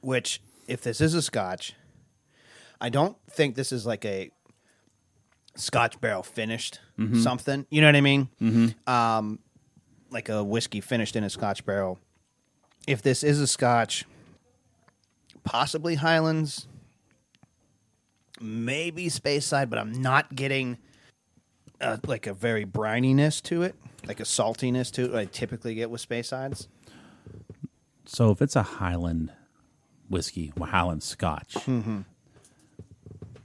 Which, if this is a Scotch, I don't think this is like a Scotch barrel finished something. You know what I mean? Mm-hmm. Like a whiskey finished in a Scotch barrel. If this is a Scotch, possibly Highlands, maybe Speyside, but I'm not getting like a very brininess to it, like a saltiness to it I typically get with Speysides. So if it's a Highland whiskey, Highland Scotch,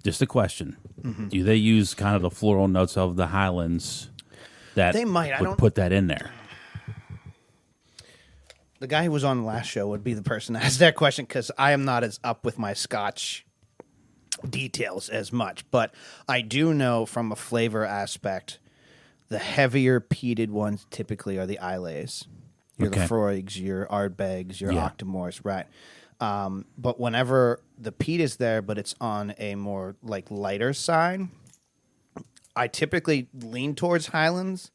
just a question. Mm-hmm. Do they use kind of the floral notes of the Highlands that they might would put that in there? The guy who was on the last show would be the person to ask that question, because I am not as up with my Scotch details as much. But I do know from a flavor aspect, the heavier peated ones typically are the Islays. Your Okay. Lefroigs, your Ardbegs, your Yeah. Octomores, right? But whenever the peat is there, but it's on a more like lighter side, I typically lean towards Highlands.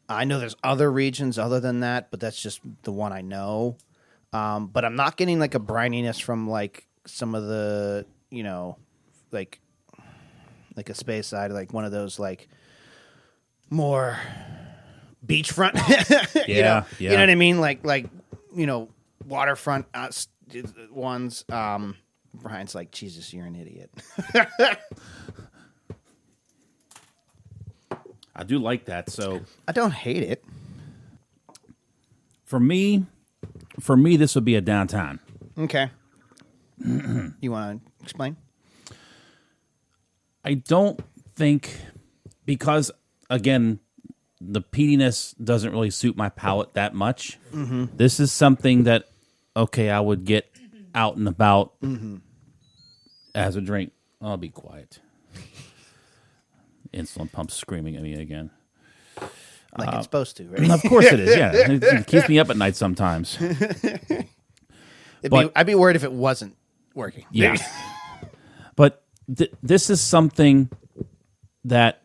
I know there's other regions other than that, but that's just the one I know. But I'm not getting like a brininess from like some of the, like a space side, like one of those like more beachfront. You know what I mean? Like waterfront ones. Brian's like, Jesus, you're an idiot. I do like that. So I don't hate it. for me, this would be a downtown. Okay. You want to explain? I don't think, because again, the peatiness doesn't really suit my palate that much. Mm-hmm. This is something that, okay, I would get out and about as a drink. I'll be quiet. Insulin pump screaming at me again. Like it's supposed to, right? Of course it is, yeah. It keeps me up at night sometimes. I'd be worried if it wasn't working. Yeah. But this is something that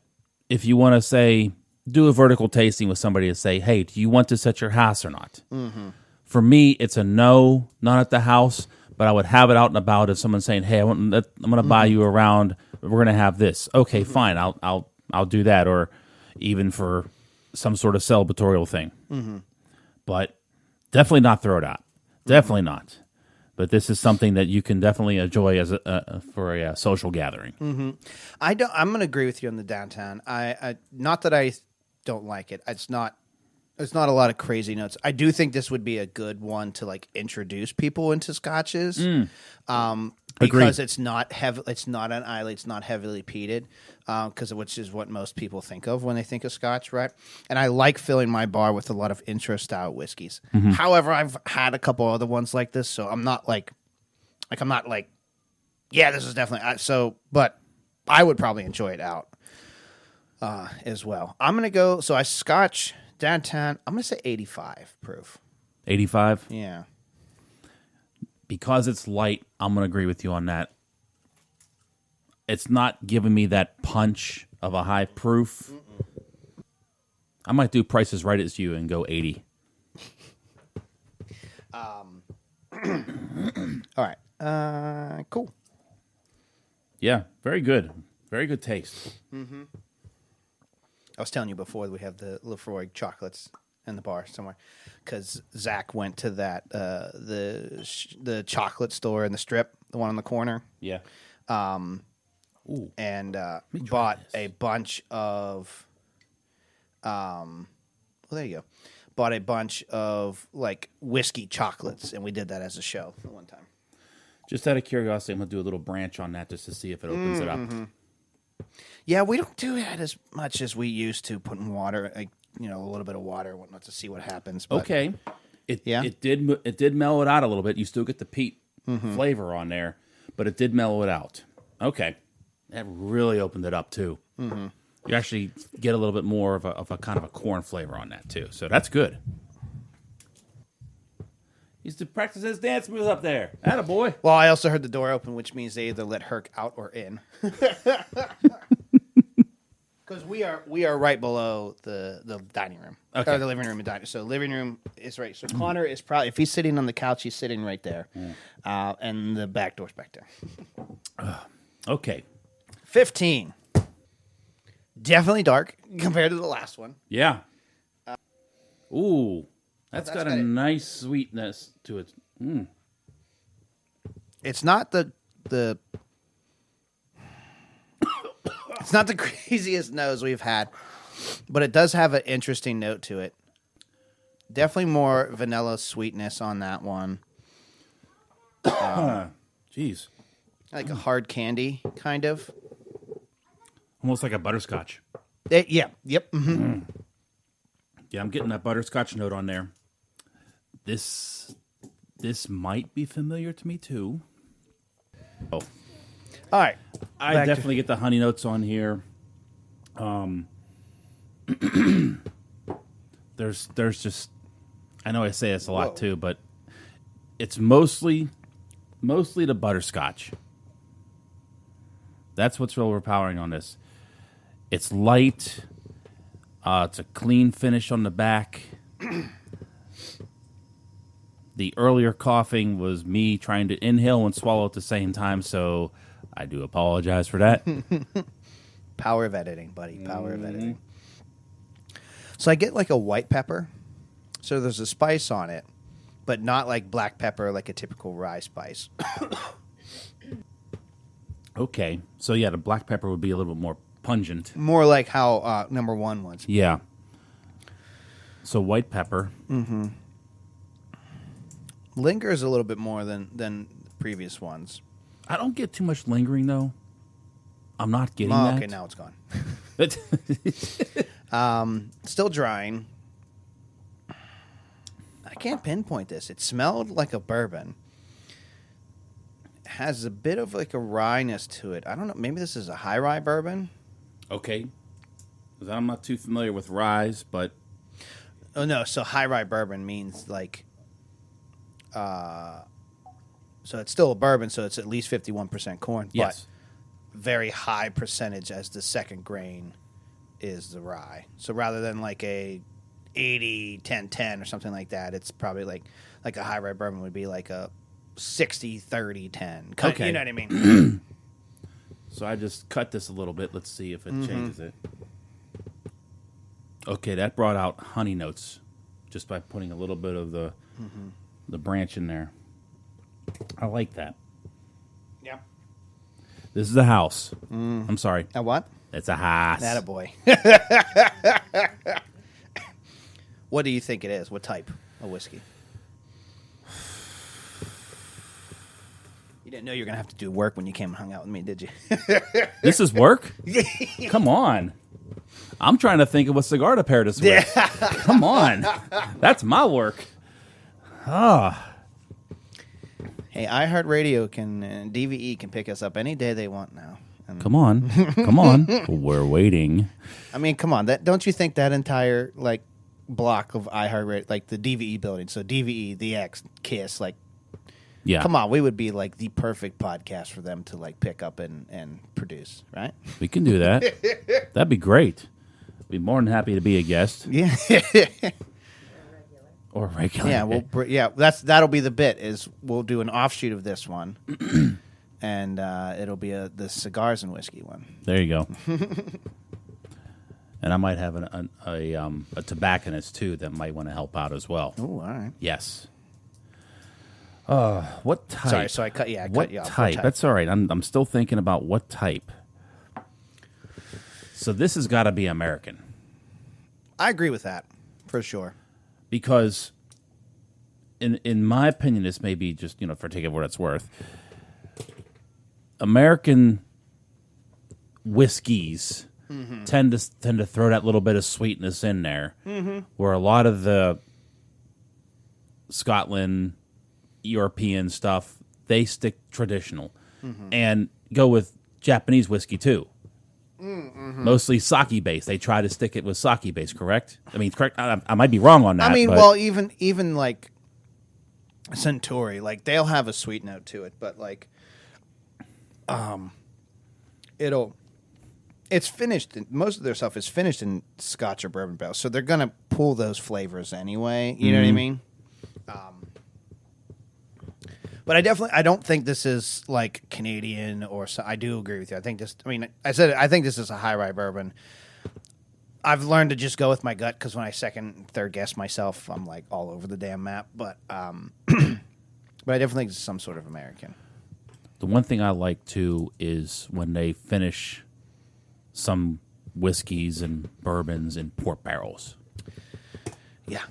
if you want to say, do a vertical tasting with somebody to say, hey, do you want this at your house or not? Mm-hmm. For me, it's a no, not at the house, but I would have it out and about if someone's saying, hey, I'm going to buy you around. We're going to have this. Okay, fine. I'll do that. Or even for some sort of celebratorial thing. Mm-hmm. But definitely not throw it out. Definitely not. But this is something that you can definitely enjoy as for a social gathering. Mm-hmm. I'm going to agree with you on the downtown. I not that I don't like it. It's not a lot of crazy notes. I do think this would be a good one to like introduce people into scotches. Because it's not heavy. It's not an Islay. It's not heavily peated, which is what most people think of when they think of Scotch, right? And I like filling my bar with a lot of intro style whiskeys. Mm-hmm. However, I've had a couple other ones like this, so I'm not like, yeah, this is definitely so. But I would probably enjoy it out as well. I'm gonna go. So I Scotch downtown. I'm gonna say 85 proof. 85. Yeah. Because it's light, I'm going to agree with you on that. It's not giving me that punch of a high proof. Mm-mm. I might do Prices Right as you and go 80. All right. Cool. Yeah, very good. Very good taste. Mm-hmm. I was telling you before we have the Lefroy chocolates in the bar somewhere, because Zach went to that the chocolate store in the Strip, the one on the corner. Yeah. And bought a bunch of well, there you go. Bought a bunch of like whiskey chocolates, and we did that as a show at one time. Just out of curiosity, I'm going to do a little branch on that just to see if it opens it up. Yeah, we don't do that as much as we used to, putting water, a little bit of water and whatnot to see what happens. But Okay. It did mellow it out a little bit. You still get the peat flavor on there, but it did mellow it out. Okay. That really opened it up, too. Mm-hmm. You actually get a little bit more of a kind of a corn flavor on that, too. So that's good. He's practicing his dance moves up there. Attaboy. Well, I also heard the door open, which means they either let Herc out or in. Because we are right below the dining room. Okay. Or the living room and dining. So living room is right. So Connor is probably, if he's sitting on the couch, he's sitting right there. And the back door's back there. Okay. 15. Definitely dark compared to the last one. Yeah. Ooh. That's got a got it. nice sweetness to it. Mm. It's not the it's not the craziest nose we've had, but it does have an interesting note to it. Definitely more vanilla sweetness on that one. Jeez. Like a hard candy, kind of. Almost like a butterscotch. Yeah. Yep. Mm-hmm. Yeah, I'm getting that butterscotch note on there. This might be familiar to me too. Oh, All right. I Back to- definitely get the honey notes on here. There's just, I know I say this a lot too, but it's mostly the butterscotch. That's what's real overpowering on this. It's light. It's a clean finish on the back. The earlier coughing was me trying to inhale and swallow at the same time, so I do apologize for that. Power of editing, buddy. Power of editing. So I get like a white pepper. So there's a spice on it, but not like black pepper, like a typical rye spice. Okay, so yeah, the black pepper would be a little bit more pungent. More like how number one was. Yeah. So white pepper. Lingers a little bit more than previous ones. I don't get too much lingering though. I'm not getting Oh, that. okay, now it's gone. Still drying. I can't pinpoint this. It smelled like a bourbon. It has a bit of like a ryeness to it. I don't know. Maybe this is a high rye bourbon. Okay. 'Cause I'm not too familiar with ryes, but Oh no! So high rye bourbon means like, so it's still a bourbon. So it's at least 51% corn. yes. But very high percentage as the second grain is the rye. So rather than like a 80-10-10 or something like that, it's probably like a high rye bourbon would be like a 60-30-10. Okay. You know what I mean? So I just cut this a little bit. Let's see if it changes it. Okay, that brought out honey notes just by putting a little bit of the branch in there. I like that. Yeah. This is a house. I'm sorry. A what? It's a house. Attaboy. What do you think it is? What type of whiskey? You didn't know you were going to have to do work when you came and hung out with me, did you? This is work? Come on. I'm trying to think of what cigar to pair this with. Come on. That's my work. Hey, iHeartRadio can, DVE can pick us up any day they want now. And, Come on. Come on. We're waiting. I mean, come on. Don't you think that entire, like, block of iHeartRadio, like the DVE building, so DVE, The X, KISS, like, Yeah. come on, we would be, like, the perfect podcast for them to, like, pick up and produce, right? We can do that. That'd be great. Be more than happy to be a guest Yeah. or regular. Yeah, that'll be the bit. Is we'll do an offshoot of this one, and it'll be the cigars and whiskey one. There you go. And I might have a tobacconist too that might want to help out as well. Oh, all right. Yes. What type? Sorry, so I cut you off. What type? That's all right. I'm still thinking about what type. So this has got to be American. I agree with that for sure. Because in my opinion, this may be just, for take it what it's worth. American whiskeys tend to throw that little bit of sweetness in there, where a lot of the Scotland, European stuff, they stick traditional and go with Japanese whiskey too. Mostly sake based. They try to stick it with sake based, correct? I mean, correct. I might be wrong on that. I mean, but well, even like Centauri, like they'll have a sweet note to it, but like, it's finished. Most of their stuff is finished in Scotch or bourbon barrels, so they're gonna pull those flavors anyway. You know what I mean? But I don't think this is like Canadian or so. I do agree with you. I think this. I mean, I think this is a high rye bourbon. I've learned to just go with my gut because when I third guess myself, I'm like all over the damn map. But but I definitely think it's some sort of American. the one thing I like too is when they finish some whiskeys and bourbons in port barrels. Yeah.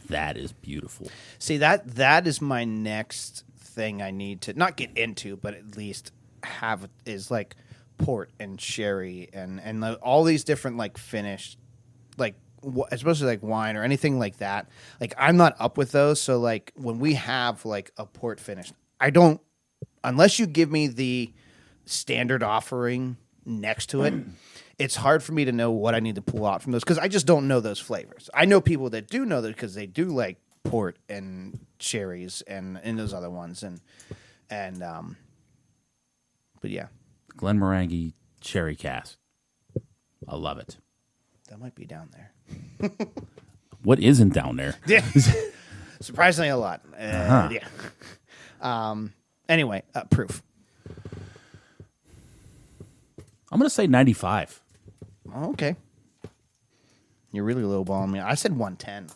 That is beautiful. See, that is my next thing I need to not get into, but at least have is like port and sherry and all these different like finished, like especially like wine or anything like that. Like I'm not up with those. So like when we have like a port finished, I don't unless you give me the standard offering next to it, it's hard for me to know what I need to pull out from those because I just don't know those flavors. I know people that do know that because they do like port and cherries and those other ones but yeah, Glenmorangie Cherry Cask. I love it. that might be down there. What isn't down there? Yeah, surprisingly a lot. Yeah. Anyway, proof. I'm going to say 95. Oh, okay. You're really lowballing me. I said 110.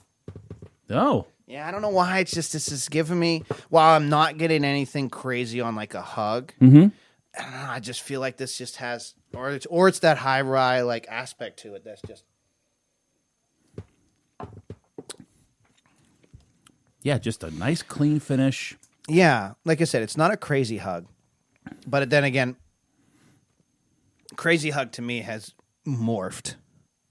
Oh. Yeah, I don't know why. It's just this is giving me. While I'm not getting anything crazy on like a hug, Mm-hmm. I don't know. I just feel like this just has, or it's that high rye like aspect to it. That's just. Yeah, just a nice clean finish. Yeah, like I said, it's not a crazy hug, but then again, crazy hug to me has morphed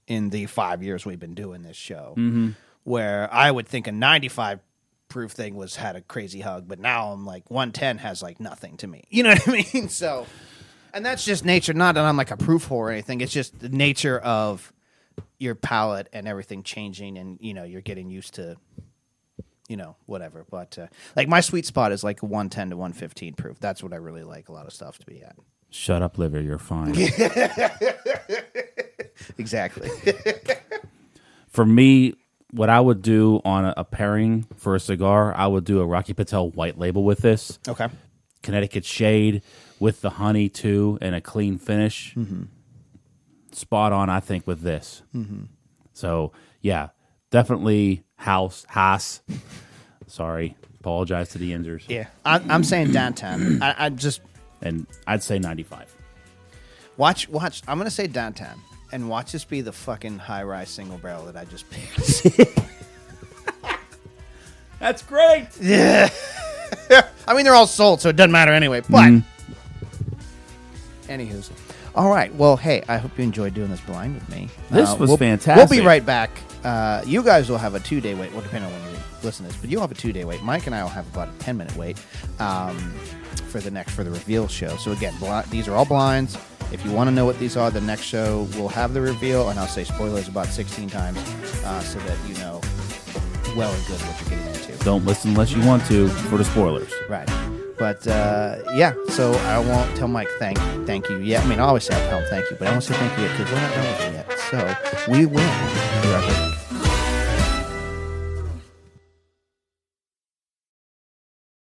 in the 5 years we've been doing this show. Mm-hmm. Where I would think a 95 proof thing had a crazy hug, but now I'm like 110 has like nothing to me. You know what I mean? So, and that's just nature. Not that I'm like a proof whore or anything. It's just the nature of your palate and everything changing, and you're getting used to, whatever. But like my sweet spot is like 110 to 115 proof. That's what I really like a lot of stuff to be at. Shut up, liver. You're fine. Exactly. For me, what I would do on a pairing for a cigar, I would do a Rocky Patel white label with this. Okay. Connecticut shade with the honey too, and a clean finish. Mm-hmm. Spot on, I think, with this. Mm-hmm. So yeah, definitely Haas. Sorry, apologize to the Inzers. Yeah, I'm saying downtown. And I'd say 95. Watch. I'm gonna say downtown, and watch this be the fucking high rise single barrel that I just picked. That's great. Yeah. I mean, they're all sold, so it doesn't matter anyway. But, anywho's. All right. Well, hey, I hope you enjoyed doing this blind with me. This was fantastic. We'll be right back. You guys will have a 2-day wait. Well, depending on when you listen to this, but you'll have a 2-day wait. Mike and I will have about a 10-minute wait for the reveal show. So again, these are all blinds. If you want to know what these are, the next show we'll have the reveal, and I'll say spoilers about 16 times so that you know well and good what you're getting into. Don't listen unless you want to for the spoilers. Right. But, yeah, so I won't tell Mike thank you yet. I mean, I always say I'll tell him thank you, but I won't say thank you yet because we're not done with it yet. So we will be right back.